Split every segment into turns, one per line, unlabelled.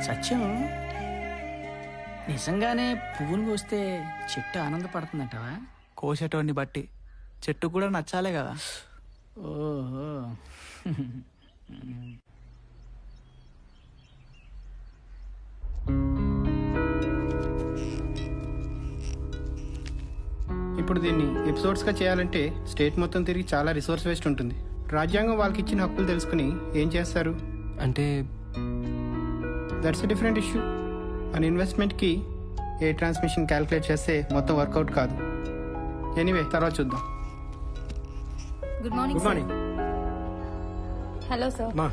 సత్యం నిజంగానే పువ్వును కోస్తే చెట్టు ఆనందపడుతుందంటవా?
కోసేటోడిని బట్టి చెట్టు కూడా నచ్చాలే కదా.
ఓహో.
ఇప్పుడు దీన్ని ఎపిసోడ్స్గా చేయాలంటే స్టేట్ మొత్తం తిరిగి చాలా రిసోర్స్ వేస్ట్ ఉంటుంది. రాజ్యాంగం వాళ్ళకి ఇచ్చిన హక్కులు తెలుసుకుని ఏం చేస్తారు
అంటే
దట్స్ ఎ డిఫరెంట్ ఇష్యూ. మన ఇన్వెస్ట్మెంట్కి ఏ ట్రాన్స్మిషన్ క్యాలిక్యులేట్ చేస్తే మొత్తం వర్కౌట్ కాదు. ఎనీవే తర్వాత చూద్దాం.
Good morning.
Good morning.
Hello sir.
మా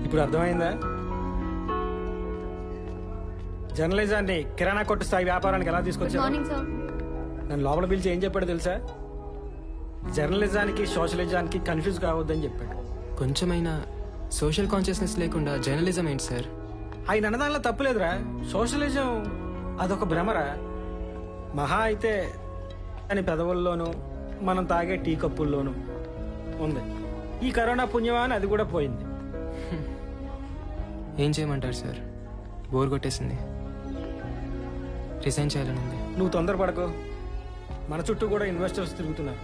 ఇప్పుడు అర్థమైందా? జర్నలిజాన్ని కిరాణా కొట్టు స్థాయి వ్యాపారానికి ఎలా
గుడ్
తీసుకొచ్చారు?
Morning sir.
నన్ను లోపల పిలిచి ఏం చెప్పాడు తెలుసా? జర్నలిజానికి సోషలిజానికి కన్ఫ్యూజ్ కావద్దని చెప్పాడు.
కొంచెమైనా సోషల్ కాన్షియస్నెస్ లేకుండా జర్నలిజం ఏంటి సార్?
ఆయన అన్నదానిలో తప్పులేదురా. సోషలిజం అదొక భ్రమరా. మహా అయితే అని పెదవుల్లోనూ మనం తాగే టీ కప్పుల్లోనూ ఉంది. ఈ కరోనా పుణ్యమా అని అది కూడా పోయింది.
ఏం చేయమంటారు సార్? బోర్ కొట్టేసింది, రిజైన్ చేయాలని ఉంది.
నువ్వు తొందరపడకు. మన చుట్టూ కూడా ఇన్వెస్టర్స్ తిరుగుతున్నారు.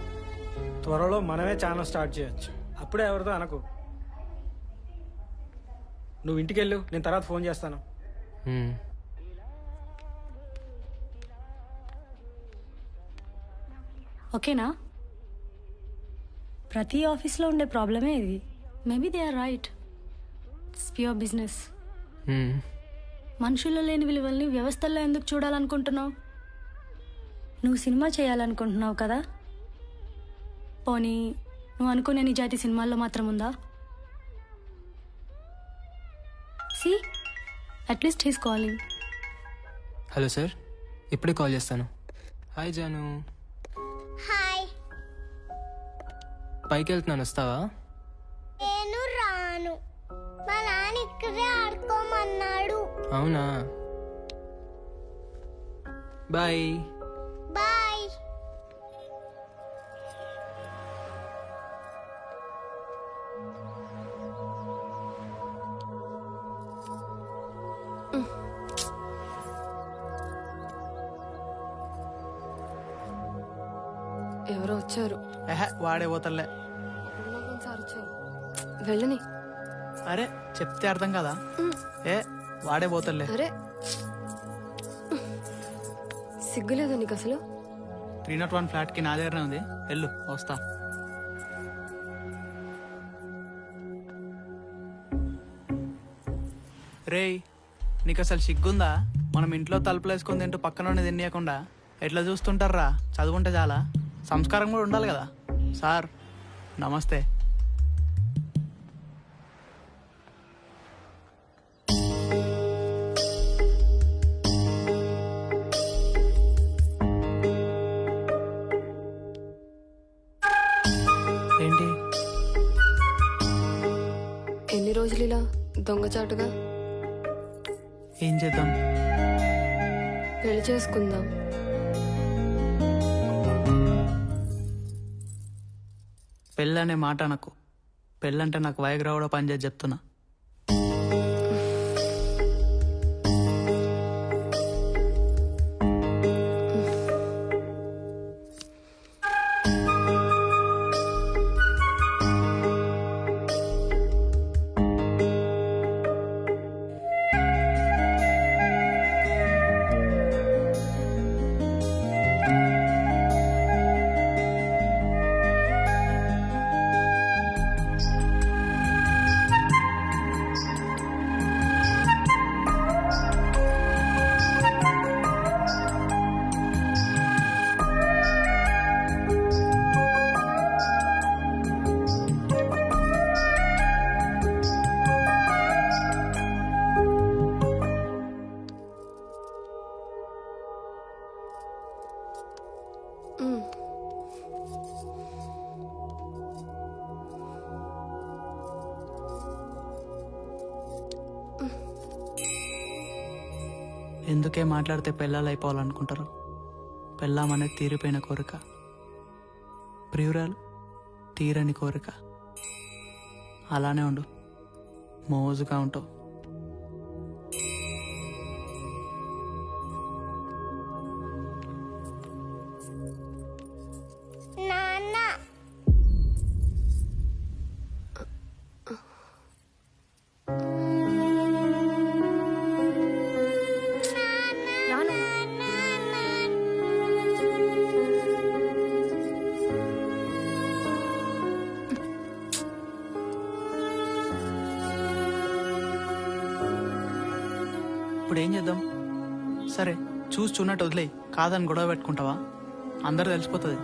త్వరలో మనమే ఛానల్ స్టార్ట్ చేయొచ్చు. అప్పుడే ఎవరితో అనకు. నువ్వు ఇంటికి వెళ్ళు, నేను తర్వాత ఫోన్ చేస్తాను.
మ్మ్.
ఓకేనా? ప్రతి ఆఫీస్లో ఉండే ప్రాబ్లమే ఇది. Maybe they are right. It's pure business.
Hmm.
మనుషుల్లో లేని విలువల్ని వ్యవస్థల్లో ఎందుకు చూడాలనుకుంటున్నావు? నువ్వు సినిమా చేయాలనుకుంటున్నావు కదా? పోనీ నువ్వు అనుకునే నిజాయితీ సినిమాల్లో మాత్రం ఉందా? C at least he's calling.
Hello sir, ఇప్పుడే కాల్ చేస్తాను. హాయ్ జాను.
హాయ్.
పైకి వెళ్తున్నాను, వస్తావా?
నేను రాను. మా నాన్న ఇక్కడే ఆడుకోమన్నాడు.
అవునా, బాయ్.
బాయ్.
ఎవరో వచ్చారు.
వాడే పోతలే.
వెళ్ళని.
అరే చెప్తే అర్థం కదా. వాడే పోతలే.
అరే సిగ్గులేదా నీకు అసలు?
301 ఫ్లాట్కి నా దగ్గరనే ఉంది, వెళ్ళు, వస్తా. రేయ్, నీకు అసలు సిగ్గుందా? మనం ఇంట్లో తలుపులు వేసుకొని తింటూ పక్కన తినేయకుండా ఎట్లా చూస్తుంటారా? చదువుకుంటే చాలా, సంస్కారం కూడా ఉండాలి కదా. సార్ నమస్తే. ఏంటి
ఎన్ని రోజులు ఇలా దొంగచాటుగా?
ఏం చేద్దాం?
పెళ్లి చేసుకుందాం.
పెళ్ళనే మాట నాకు. పెళ్ళంటే నాకు వైగ్రా కూడా పనిచేసి చెప్తున్నా. ఎందుకే మాట్లాడితే పెళ్ళాలు అయిపోవాలనుకుంటారు? పెళ్ళామనేది తీరిపోయిన కోరిక, ప్రియురాలు తీరని కోరిక. అలానే ఉండు, మోజుగా ఉంటావు.
నాన్న
రాను.
ఇప్పుడు ఏం చేద్దాం? సరే చూసి చూన్నట్టు వదిలేయి, కాదని గొడవ పెట్టుకుంటావా? అందరూ తెలిసిపోతుంది.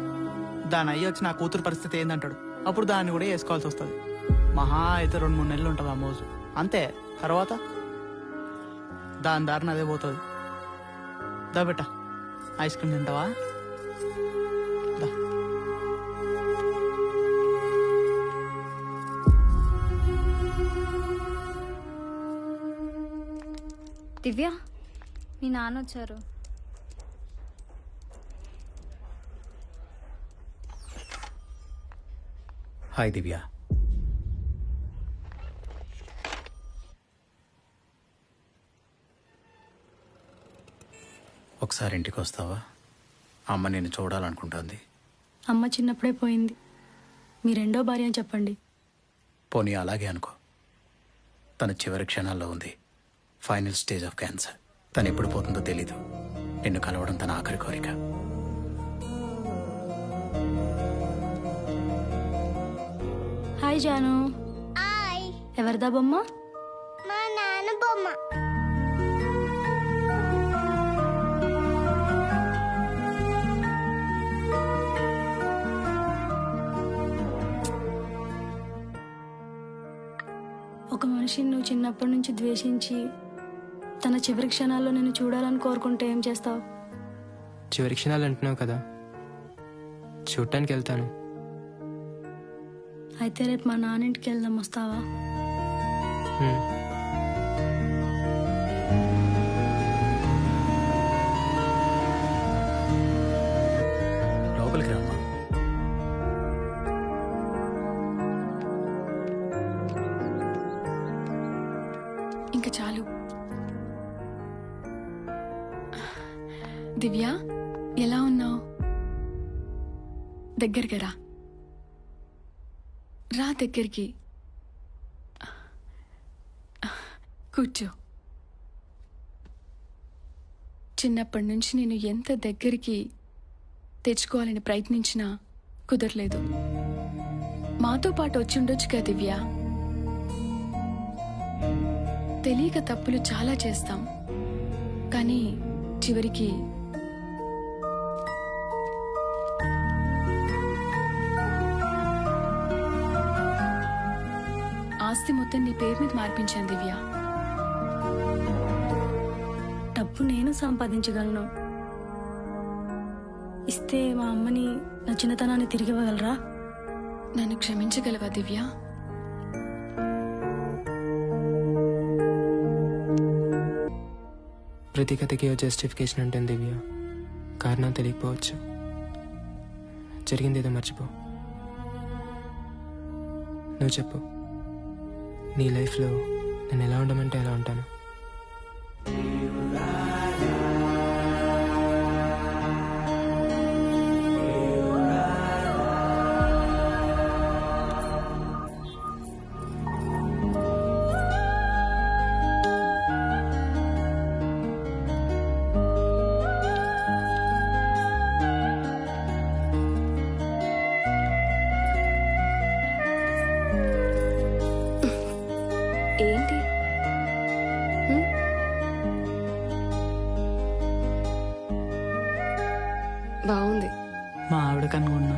దాని అయ్యి వచ్చి నా కూతురు పరిస్థితి ఏందంటాడు, అప్పుడు దాన్ని కూడా వేసుకోవాల్సి వస్తుంది. మహా అయితే 2-3 నెలలు ఉంటుంది ఆ మోజు, అంతే. తర్వాత దాని దారిని అదే పోతుంది. దా బెట్ట, ఐస్ క్రీమ్ తింటావా? దా.
దివ్య, మీ నాన్న వచ్చారు.
హాయ్ దివ్య. ఒకసారి ఇంటికి వస్తావా? అమ్మ నిన్ను చూడాలనుకుంటుంది.
అమ్మ చిన్నప్పుడే పోయింది. మీ రెండో భార్య అని చెప్పండి.
పోనీ అలాగే అనుకో. తన చివరి క్షణాల్లో ఉంది, ఫైనల్ స్టేజ్ ఆఫ్ క్యాన్సర్. తను ఎప్పుడు పోతుందో తెలీదు. నిన్ను కలవడం తన ఆఖరి కోరిక.
హాయ్ జాను.
హాయ్.
ఎవరిదా బొమ్మ?
మా నాన్న బొమ్మ.
ఒక మనిషిని నువ్వు చిన్నప్పటి నుంచి ద్వేషించి తన చివరి క్షణాల్లో నేను చూడాలని కోరుకుంటే ఏం చేస్తావు?
చివరి క్షణాలు అంటున్నావు కదా, చూడటానికి వెళ్తాను.
అయితే రేపు మా నాన్నింటికి వెళ్దాం, వస్తావా?
హ్మ్.
లోపలికి రమ్మా.
ఇంక చాలు. దివ్య, ఎలా ఉన్నావు? దగ్గరికి రా. రా దగ్గరికి. కూర్చో. చిన్నప్పటి నుంచి నేను ఎంత దగ్గరికి తెచ్చుకోవాలని ప్రయత్నించినా కుదరలేదు. మాతో పాటు వచ్చి ఉండొచ్చుగా దివ్య. తెలియక తప్పులు చాలా చేస్తాం, కానీ చివరికి ఆస్తి మొత్తం నీ పేరు మీద మార్పించాను దివ్య.
డబ్బు నేను సంపాదించగలను. ఇస్తే మా అమ్మని నా చిన్నతనాన్ని తిరిగి ఇవ్వగలరా?
నన్ను క్షమించగలవా దివ్య?
ప్రతి కథకి ఓ జస్టిఫికేషన్ ఉంటుంది దివ్య. కారణం తెలియకపోవచ్చు, జరిగింది ఏదో మర్చిపో. నువ్వు చెప్పు, నీ లైఫ్లో నేను ఎలా ఉండమంటే ఎలా ఉంటాను?
ఏంటి? హ్మ్? బాగుంది.
మా ఆవిడ కనుగొన్నా